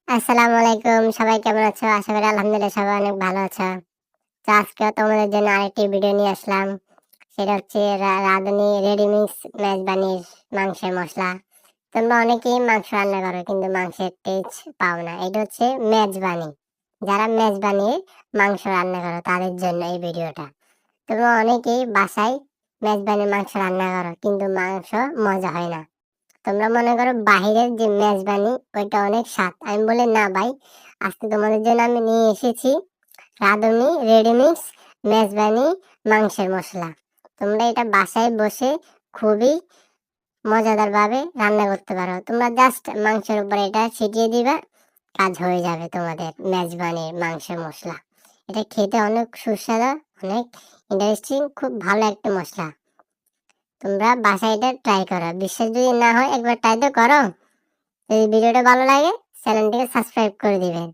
আসসালামু আলাইকুম। সবাই কেমন আছো? আশা করি আলহামদুলিল্লাহ সবাই অনেক ভালো আছো। তো আজকেও তোমাদের জন্য আরেকটি ভিডিও নিয়ে আসলাম। সেটা হচ্ছে রাঁধুনি রেডিমিক্স মেজবানির মাংসের মসলা। তোমরা অনেকেই মাংস রান্না করো কিন্তু মাংসের টেস্ট পাও না। এটা হচ্ছে মেজবানি। যারা মেজবানির মাংস রান্না করো তাদের জন্য এই ভিডিওটা। তোমরা অনেকেই বাসায় মেজবানির মাংস রান্না করো কিন্তু মাংস মজা হয় না। তোমরা মনে করো বাহিরের যে মেজবানি ওইটা অনেক স্বাদ। আমি বলি না ভাই, আজকে তোমাদের জন্য আমি নিয়ে এসেছি রাঁধুনি রেডিমিক্স মেজবানি মাংসের মশলা। তোমরা এটা বাসায় বসে খুবই মজাদার ভাবে রান্না করতে পারো। তোমরা জাস্ট মাংসের উপরে এটা ছিটিয়ে দিবা, কাজ হয়ে যাবে তোমাদের মেজবানির মাংসের মশলা। এটা খেতে অনেক সুস্বাদু, অনেক ইন্টারেস্টিং, খুব ভালো একটা মশলা। তোমরা বাসায় এটা ট্রাই করো। বিশ্বাস যদি না হয় একবার ট্রাই তো করো। যদি ভিডিওটা ভালো লাগে চ্যানেলটিকে সাবস্ক্রাইব করে দিবেন।